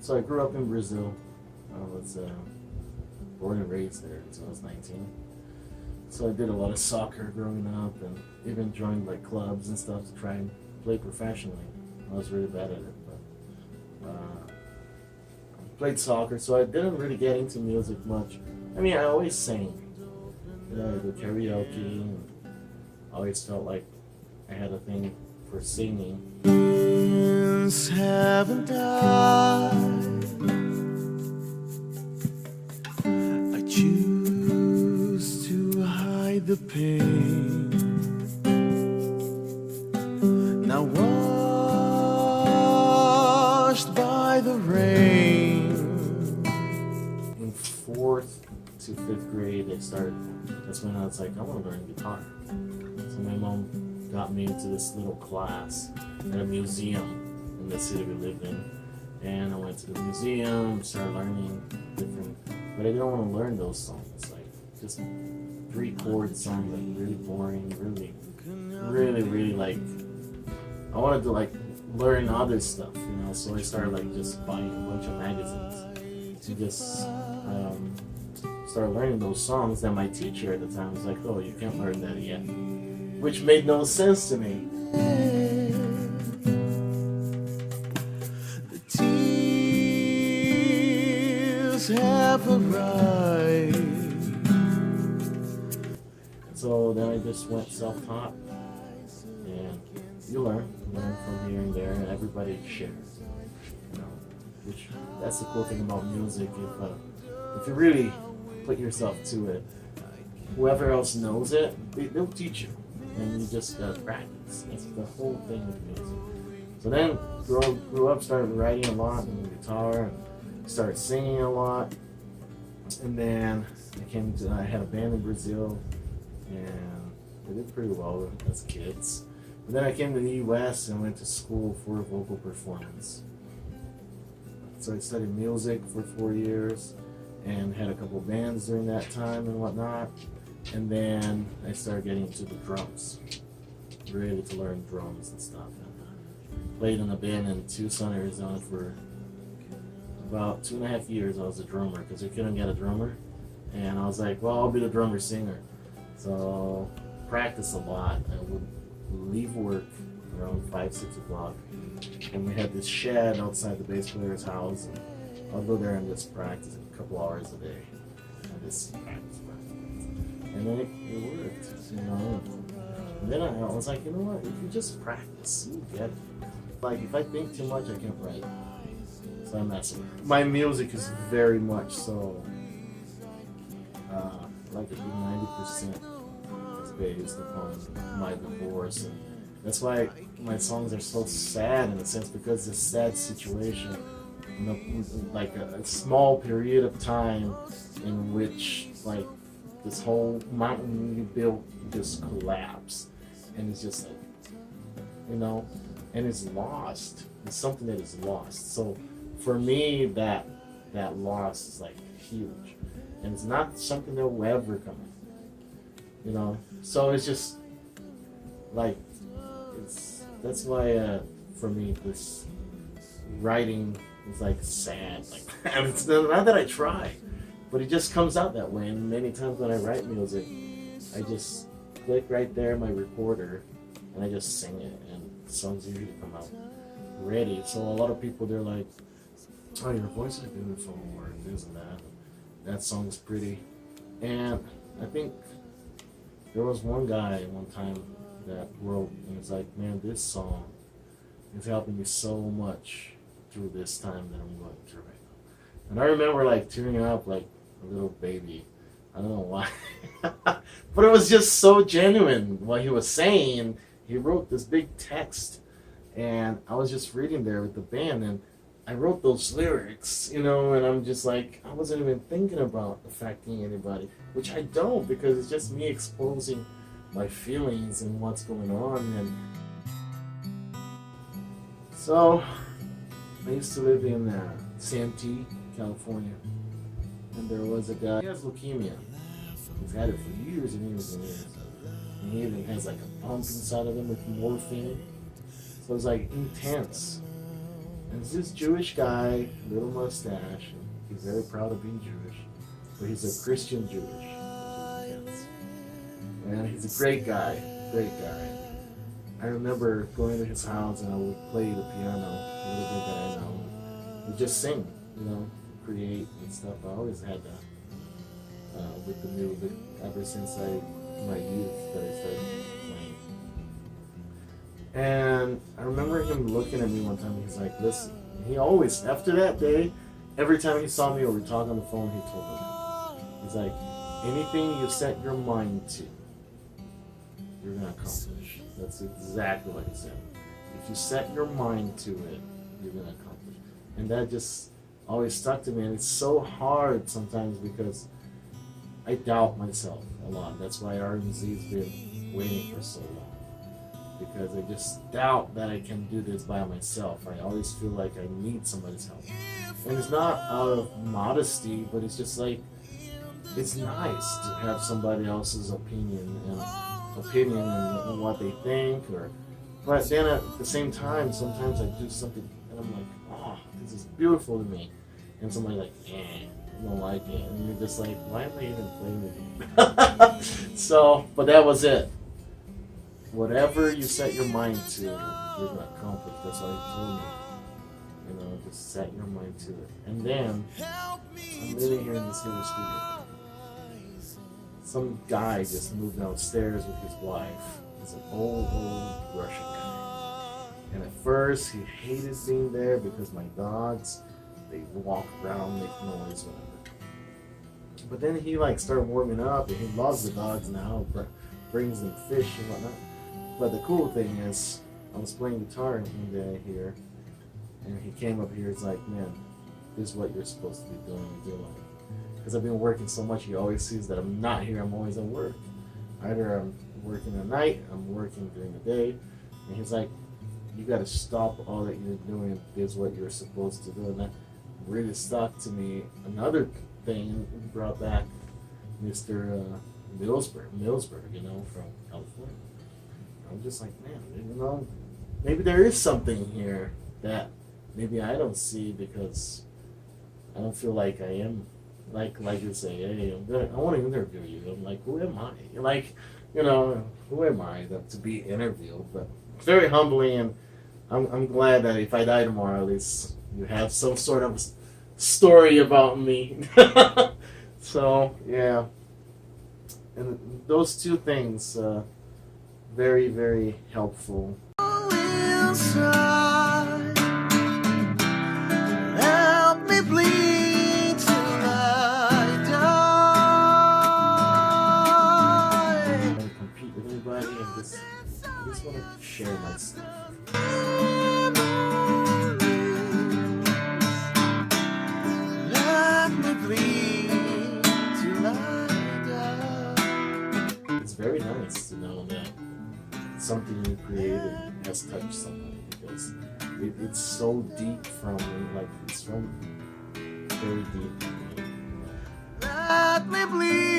So I grew up in Brazil. I was born and raised there until I was 19. So I did a lot of soccer growing up, and even joined like clubs and stuff to try and play professionally. I was really bad at it, but I played soccer, so I didn't really get into music much. I mean, I always sang. I did karaoke, and I always felt like I had a thing for singing. Haven't died. I choose to hide the pain. Now washed by the rain. In 4th to 5th grade, that's when I was like, I want to learn guitar. So my mom got me into this little class at a museum in the city we lived in. And I went to the museum, started learning different, but I didn't want to learn those songs, like just 3-chord songs, like really boring, really like, I wanted to like learn other stuff, so I started like just buying a bunch of magazines to just start learning those songs that my teacher at the time was like, oh, you can't learn that yet, which made no sense to me. The tears have arrived. So then I just went self-taught, and you learn from here and there, and everybody shares, which that's the cool thing about music. If you really put yourself to it, whoever else knows it, they'll teach you, and you just gotta practice. That's the whole thing with music. So then grew up, started writing a lot on the guitar, and started singing a lot, and then I had a band in Brazil, and we did pretty well as kids. But then I came to the US and went to school for vocal performance. So I studied music for 4 years and had a couple bands during that time and whatnot. And then I started getting into the drums, really to learn drums and stuff. And played in a band in Tucson, Arizona for about 2.5 years. I was a drummer because we couldn't get a drummer. And I was like, well, I'll be the drummer singer. So practice a lot. I would leave work around 5-6 o'clock, and we had this shed outside the bass player's house, and I'll go there and just practice a couple hours a day, and just practice. And then it worked, And then I was like, you know what, if you just practice, you get it. Like, if I think too much, I can't write. So I'm messing. My music is very much so, like a good 90% is based upon my divorce, and that's why my songs are so sad in a sense, because it's a sad situation, like a small period of time in which like this whole mountain you built just collapsed, and it's just like, and it's lost. It's something that is lost. So for me, that loss is like huge, and it's not something that will ever come. So it's just like, that's why for me this writing is like sad. Like, and it's not that I try, but it just comes out that way. And many times when I write music, I just click right there my recorder and I just sing it, and the songs usually come out ready. So a lot of people, they're like, oh, your voice is beautiful, or this and that. That song's pretty. And I think there was one guy one time that wrote, and it's like, man, this song is helping me so much through this time that I'm going through right now. And I remember like tearing up like a little baby. I don't know why. But it was just so genuine what he was saying. He wrote this big text, and I was just reading there with the band, and I wrote those lyrics, and I'm just like, I wasn't even thinking about affecting anybody, which I don't, because it's just me exposing my feelings and what's going on. And so I used to live in Santee, California, and there was a guy, he has leukemia. He's had it for years and years and years, and he even has like a pump inside of him with morphine. So it's like intense. And it's this Jewish guy, little mustache. And he's very proud of being Jewish, but he's a Christian Jewish. And he's a great guy, great guy. I remember going to his house and I would play the piano, a little bit that I know. And just sing, create and stuff. I always had that with the music ever since my youth that I started playing. And I remember him looking at me one time. He's like, "Listen." He always, after that day, every time he saw me or we talked on the phone, he told me, he's like, "Anything you set your mind to, you're gonna accomplish." That's exactly what he said. If you set your mind to it, you're gonna accomplish. And that just always stuck to me. And it's so hard sometimes because I doubt myself a lot. That's why R&Z's been waiting for so long. Because I just doubt that I can do this by myself. I always feel like I need somebody's help. And it's not out of modesty, but it's just like, it's nice to have somebody else's opinion and what they think, but then at the same time, sometimes I do something and I'm like, "Oh, this is beautiful to me," and somebody's like, "I don't like it," and you're just like, "Why am I even playing the game?" So, but that was it. Whatever you set your mind to, you're gonna accomplish. That's what he told me. Just set your mind to it. And then I'm living here in this little studio. Some guy just moved downstairs with his wife. He's an old Russian guy. And at first, he hated being there because my dogs, they walk around, make noise, whatever. But then he started warming up, and he loves the dogs now, brings them fish and whatnot. But the cool thing is, I was playing guitar one day here, and he came up here. He's like, "Man, this is what you're supposed to be doing. Because I've been working so much, he always sees that I'm not here. I'm always at work. Either I'm working at night, I'm working during the day. And he's like, "You got to stop all that you're doing. This is what you're supposed to do." And that really stuck to me. Another thing brought back Mr. Millsberg, from California. I'm just like, man, maybe there is something here that maybe I don't see because I don't feel like I am. Like you say, "Hey, I want to interview you." I'm like, who am I? Who am I to be interviewed? But it's very humbling, and I'm glad that if I die tomorrow, at least you have some sort of story about me. So, yeah. And those two things, very, very helpful. Help me bleed till I die. I don't compete with anybody, and I just want to share my stuff. Let me bleed till I die. It's very nice to know that something you created has touched somebody, because it's so deep it's from very deep. Let me bleed.